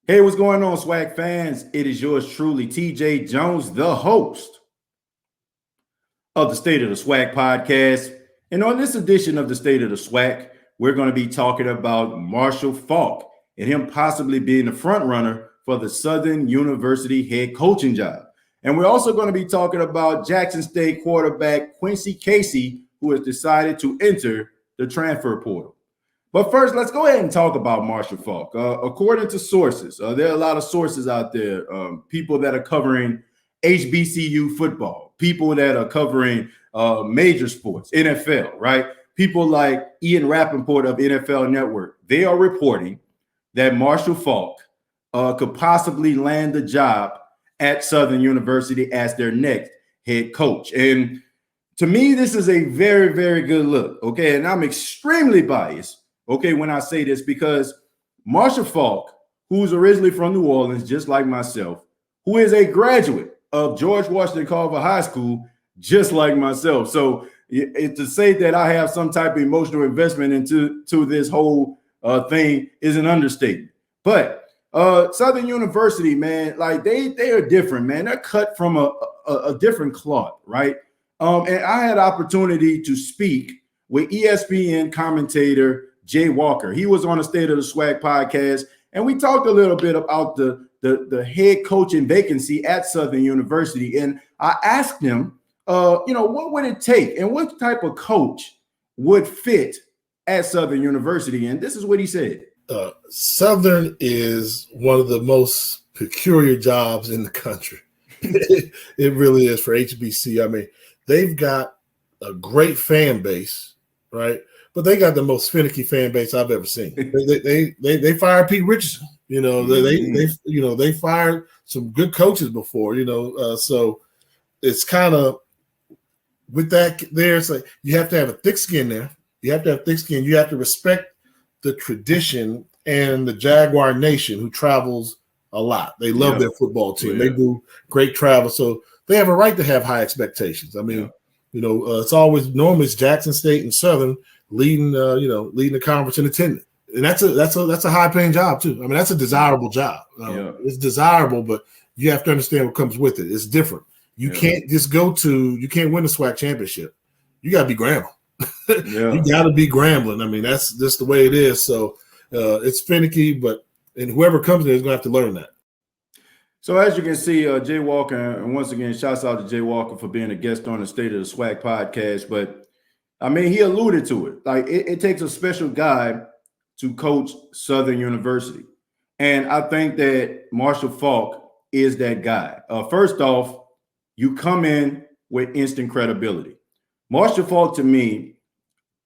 Hey, what's going on, SWAC fans? It is yours truly, TJ Jones, the host of the State of the SWAC podcast. And on this edition of the State of the SWAC, we're going to be talking about Marshall Faulk and him possibly being the front runner for the Southern University head coaching job. And we're also going to be talking about Jackson State quarterback Quincy Casey, who has decided to enter the transfer portal. But first, let's go ahead and talk about Marshall Faulk. According to sources, there are a lot of sources out there, people that are covering HBCU football, people that are covering major sports, NFL, right? People like Ian Rappaport of NFL Network. They are reporting that Marshall Faulk could possibly land the job at Southern University as their next head coach. And to me, this is a very, very good look, okay? And I'm extremely biased, okay, when I say this, because Marshall Faulk, who's originally from New Orleans, just like myself, who is a graduate of George Washington Carver High School, just like myself. So to say that I have some type of emotional investment into this whole thing is an understatement. But Southern University, man, like they are different, man. They're cut from a different cloth, right? And I had opportunity to speak with ESPN commentator Jay Walker. He was on the State of the SWAC podcast, and we talked a little bit about the head coaching vacancy at Southern University. And I asked him, what would it take and what type of coach would fit at Southern University? And this is what he said. Southern is one of the most peculiar jobs in the country. It really is for HBC. I mean, they've got a great fan base, right? But they got the most finicky fan base I've ever seen. They fired Pete Richardson. They fired some good coaches before. So it's kind of with that there. It's like you have to have a thick skin there. You have to have thick skin. You have to respect the tradition and the Jaguar Nation, who travels a lot. They love their football team. They do great travel, so they have a right to have high expectations. I mean, it's always normally it's Jackson State and Southern leading the conference in attendance, and that's a high paying job too. I mean, that's a desirable job. It's desirable, but you have to understand what comes with it. It's different. You can't just you can't win the SWAC championship. You got to be Grambling. You got to be Grambling. I mean, that's just the way it is. So it's finicky, and whoever comes in is going to have to learn that. So as you can see, Jay Walker, and once again, shouts out to Jay Walker for being a guest on the State of the SWAC podcast. But I mean, he alluded to it. Like it takes a special guy to coach Southern University. And I think that Marshall Faulk is that guy. First off, you come in with instant credibility. Marshall Faulk, to me,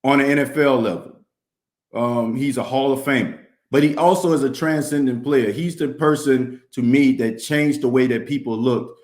on an NFL level, he's a Hall of Famer, but he also is a transcendent player. He's the person, to me, that changed the way that people look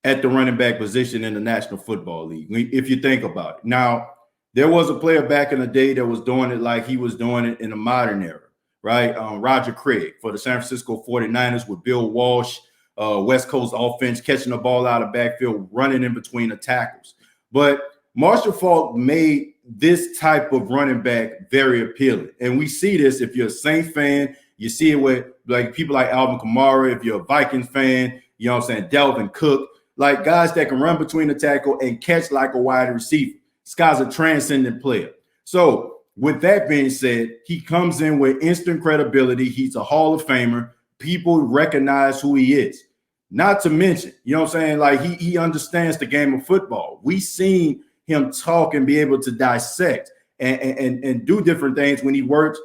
at the running back position in the National Football League, if you think about it. Now, there was a player back in the day that was doing it like he was doing it in the modern era, right? Roger Craig for the San Francisco 49ers with Bill Walsh, West Coast offense, catching the ball out of backfield, running in between the tackles. But Marshall Faulk made this type of running back very appealing. And we see this if you're a Saints fan, you see it with like people like Alvin Kamara. If you're a Vikings fan, you know what I'm saying, Dalvin Cook, like guys that can run between the tackle and catch like a wide receiver. This guy's a transcendent player. So with that being said, he comes in with instant credibility. He's a Hall of Famer. People recognize who he is. Not to mention, you know what I'm saying, like he understands the game of football. We've seen him talk and be able to dissect and do different things when he worked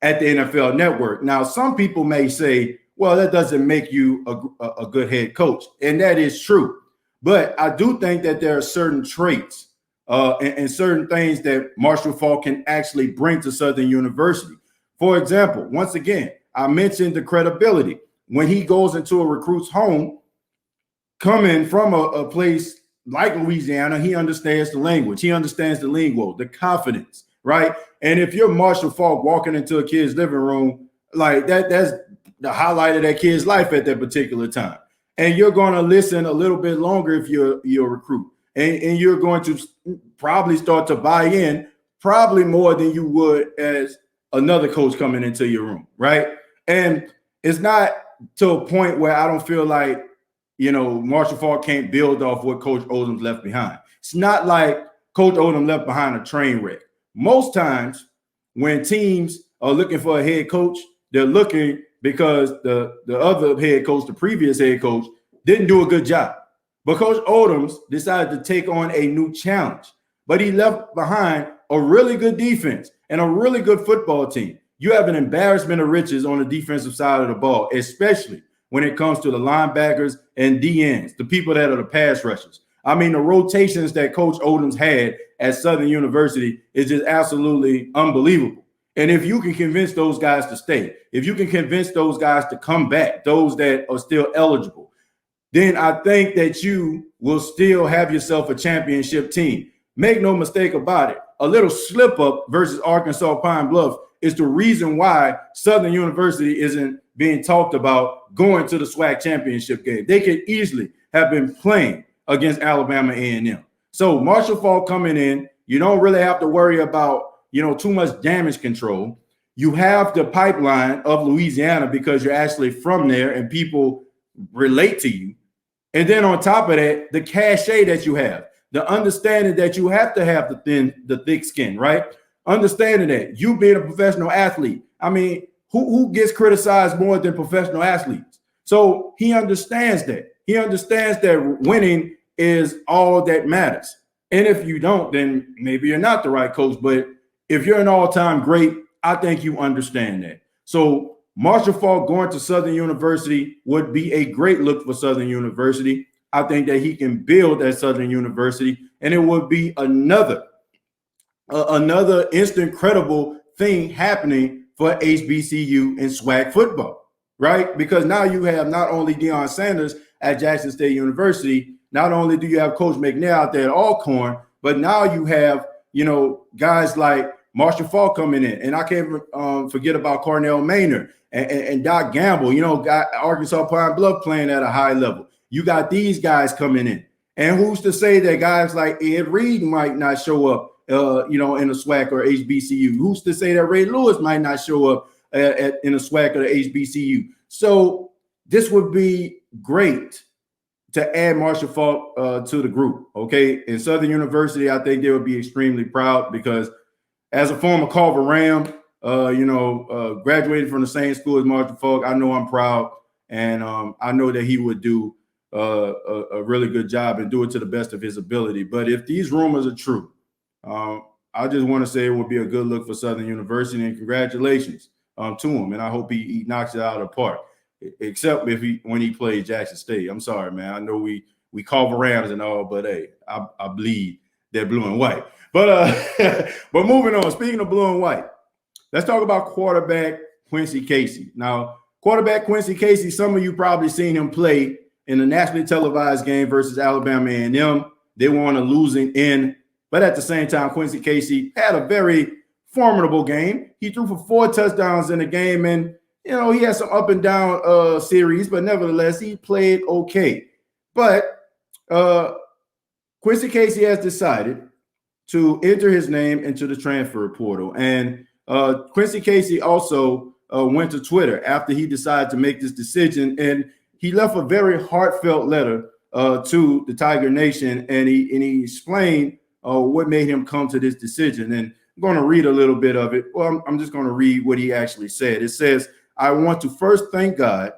at the NFL Network. Now, some people may say, well, that doesn't make you a good head coach. And that is true. But I do think that there are certain traits and certain things that Marshall Faulk can actually bring to Southern University. For example, once again, I mentioned the credibility. When he goes into a recruit's home, coming from a place like Louisiana, he understands the language. He understands the lingo, the confidence, right? And if you're Marshall Faulk walking into a kid's living room, like that's the highlight of that kid's life at that particular time. And you're going to listen a little bit longer if you're a recruit. And you're going to probably start to buy in probably more than you would as another coach coming into your room, right? And it's not to a point where I don't feel like, Marshall Faulk can't build off what Coach Odom's left behind. It's not like Coach Odom left behind a train wreck. Most times when teams are looking for a head coach, they're looking because the other head coach, the previous head coach, didn't do a good job. But Coach Odoms decided to take on a new challenge. But he left behind a really good defense and a really good football team. You have an embarrassment of riches on the defensive side of the ball, especially when it comes to the linebackers and DNs, the people that are the pass rushers. I mean, the rotations that Coach Odoms had at Southern University is just absolutely unbelievable. And if you can convince those guys to stay, if you can convince those guys to come back, those that are still eligible, then I think that you will still have yourself a championship team. Make no mistake about it. A little slip up versus Arkansas Pine Bluff is the reason why Southern University isn't being talked about going to the SWAC championship game. They could easily have been playing against Alabama A&M. So Marshall Faulk coming in, you don't really have to worry about, too much damage control. You have the pipeline of Louisiana because you're actually from there and people relate to you. And then on top of that, the cachet that you have, the understanding that you have to have the thick skin, right? Understanding that you being a professional athlete. I mean, who gets criticized more than professional athletes? So he understands that. He understands that winning is all that matters. And if you don't, then maybe you're not the right coach. But if you're an all-time great, I think you understand that. So Marshall Faulk going to Southern University would be a great look for Southern University. I think that he can build at Southern University, and it would be another instant credible thing happening for HBCU and SWAC football, right? Because now you have not only Deion Sanders at Jackson State University, not only do you have Coach McNair out there at Alcorn, but now you have, guys like Marshall Faulk coming in. And I can't forget about Cornell Maynard and Doc Gamble, got Arkansas Pine Bluff playing at a high level. You got these guys coming in. And who's to say that guys like Ed Reed might not show up, in a SWAC or HBCU? Who's to say that Ray Lewis might not show up in a SWAC or the HBCU? So this would be great to add Marshall Faulk to the group, okay? In Southern University, I think they would be extremely proud because as a former Culver Ram, graduated from the same school as Marshall Faulk, I know I'm proud, and I know that he would do a really good job and do it to the best of his ability. But if these rumors are true, I just want to say it would be a good look for Southern University, and congratulations to him. And I hope he knocks it out of the park, except when he plays Jackson State. I'm sorry, man. I know we call Rams and all, but hey, I bleed that blue and white. But but moving on. Speaking of blue and white, let's talk about quarterback Quincy Casey. Now, quarterback Quincy Casey, some of you probably seen him play in a nationally televised game versus Alabama A&M. They were on a losing end. But at the same time, Quincy Casey had a very formidable game. He threw for 4 touchdowns in the game, and he had some up and down series, but nevertheless, he played okay. But Quincy Casey has decided to enter his name into the transfer portal, and Quincy Casey also went to Twitter after he decided to make this decision, and he left a very heartfelt letter to the Tiger Nation, and he explained what made him come to this decision. And I'm going to read a little bit of it. Well, I'm just going to read what he actually said. It says, "I want to first thank God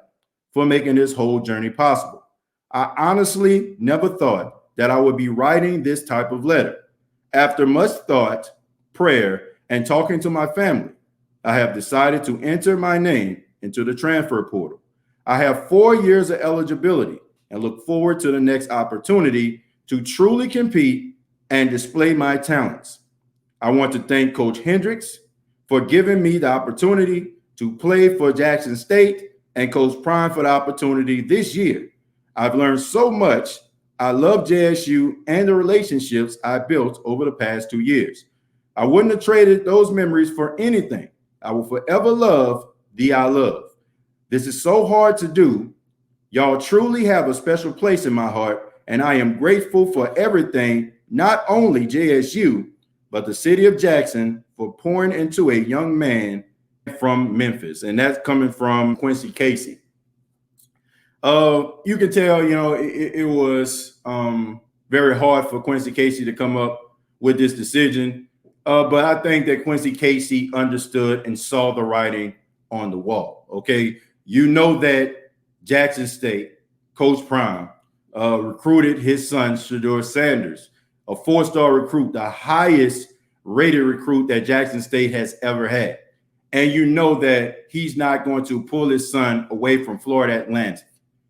for making this whole journey possible. I honestly never thought that I would be writing this type of letter. After much thought, prayer, and talking to my family, I have decided to enter my name into the transfer portal. I have 4 years of eligibility and look forward to the next opportunity to truly compete and display my talents. I want to thank Coach Hendricks for giving me the opportunity to play for Jackson State and Coach Prime for the opportunity this year. I've learned so much. I love JSU and the relationships I built over the past 2 years. I wouldn't have traded those memories for anything. I will forever love the I love. This is so hard to do. Y'all truly have a special place in my heart, and I am grateful for everything, not only JSU, but the city of Jackson for pouring into a young man from Memphis." And that's coming from Quincy Casey. You can tell, it was very hard for Quincy Casey to come up with this decision. But I think that Quincy Casey understood and saw the writing on the wall. Okay. You know that Jackson State, Coach Prime, recruited his son, Shedeur Sanders, a 4-star recruit, the highest rated recruit that Jackson State has ever had. And you know that he's not going to pull his son away from Florida Atlantic,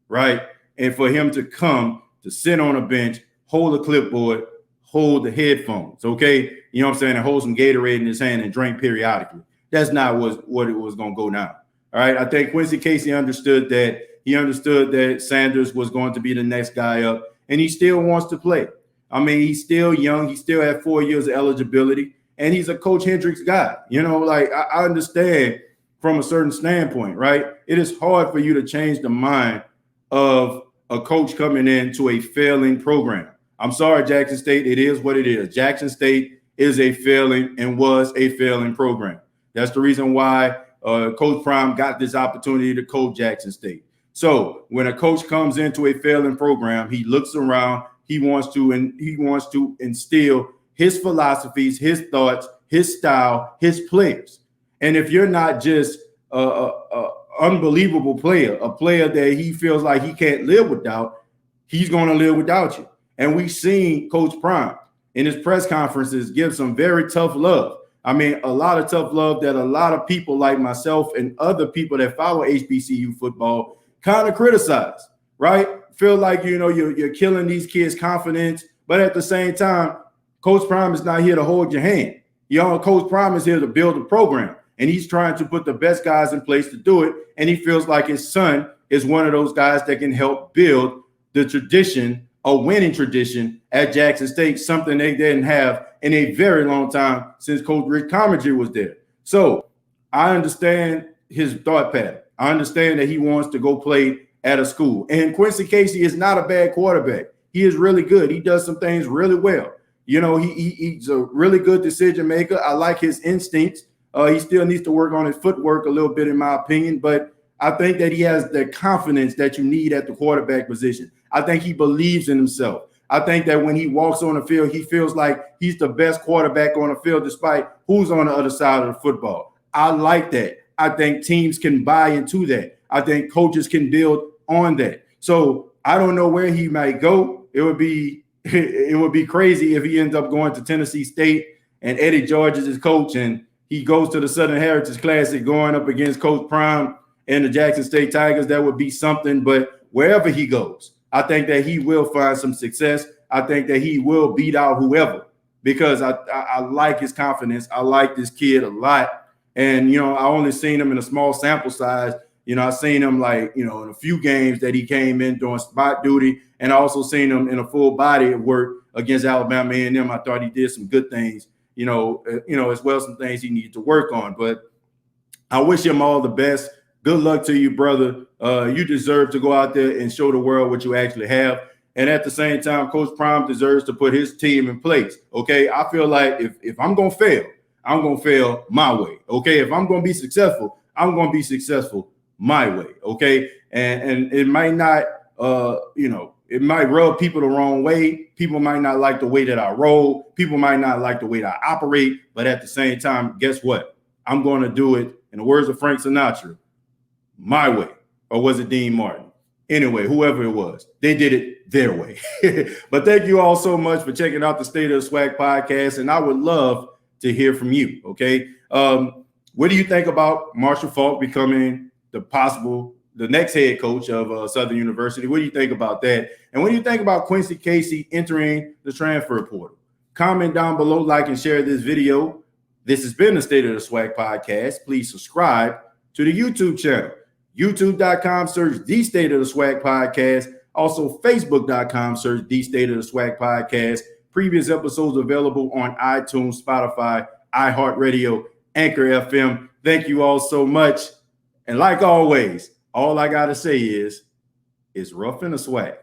right? And for him to come to sit on a bench, hold a clipboard, hold the headphones, okay? You know what I'm saying? And hold some Gatorade in his hand and drink periodically. That's not what it was going to go down. All right. I think Quincy Casey understood that. He understood that Sanders was going to be the next guy up, and he still wants to play. I mean, he's still young. He still had 4 years of eligibility, and he's a Coach Hendricks guy. I understand from a certain standpoint, right? It is hard for you to change the mind of a coach coming into a failing program. I'm sorry, Jackson State. It is what it is. Jackson State is a failing and was a failing program. That's the reason why Coach Prime got this opportunity to coach Jackson State. So when a coach comes into a failing program, he looks around, he wants to instill his philosophies, his thoughts, his style, his players. And if you're not just a unbelievable player, a player that he feels like he can't live without, he's going to live without you. And we've seen Coach Prime in his press conferences give some very tough love. I mean, a lot of tough love that a lot of people like myself and other people that follow HBCU football kind of criticize, right? Feel like, you're killing these kids' confidence. But at the same time, Coach Prime is not here to hold your hand. Coach Prime is here to build a program, and he's trying to put the best guys in place to do it. And he feels like his son is one of those guys that can help build the tradition, a winning tradition at Jackson State, something they didn't have in a very long time since Coach Rick Commager was there. So I understand his thought pattern. I understand that he wants to go play at a school. And Quincy Casey is not a bad quarterback. He is really good. He does some things really well. He's a really good decision maker. I like his instincts. He still needs to work on his footwork a little bit, in my opinion. But I think that he has the confidence that you need at the quarterback position. I think he believes in himself. I think that when he walks on the field, he feels like he's the best quarterback on the field, despite who's on the other side of the football. I like that. I think teams can buy into that. I think coaches can build on that. So I don't know where he might go. It would be crazy if he ends up going to Tennessee State and Eddie George is his coach and he goes to the Southern Heritage Classic going up against Coach Prime and the Jackson State Tigers. That would be something. But wherever he goes, I think that he will find some success. I think that he will beat out whoever, because I like his confidence. I like this kid a lot. And, I only seen him in a small sample size. I seen him in a few games that he came in doing spot duty, and I also seen him in a full body of work against Alabama A&M. I thought he did some good things, as well as some things he needed to work on. But I wish him all the best. Good luck to you, brother. You deserve to go out there and show the world what you actually have. And at the same time, Coach Prime deserves to put his team in place. Okay, I feel like if I'm going to fail, I'm going to fail my way. Okay, if I'm going to be successful, I'm going to be successful my way. Okay, and it might not, it might rub people the wrong way. People might not like the way that I roll. People might not like the way that I operate. But at the same time, guess what? I'm going to do it, in the words of Frank Sinatra, my way. Or was it Dean Martin? Anyway, whoever it was, they did it their way. But thank you all so much for checking out the State of the SWAC podcast. And I would love to hear from you. Okay. What do you think about Marshall Faulk becoming the next head coach of Southern University? What do you think about that? And what do you think about Quincy Casey entering the transfer portal? Comment down below, like, and share this video. This has been the State of the SWAC podcast. Please subscribe to the YouTube channel. YouTube.com, search The State of the SWAC podcast. Also, Facebook.com, search The State of the SWAC podcast. Previous episodes available on iTunes, Spotify, iHeartRadio, Anchor FM. Thank you all so much. And like always, all I got to say is, it's rough in the SWAC.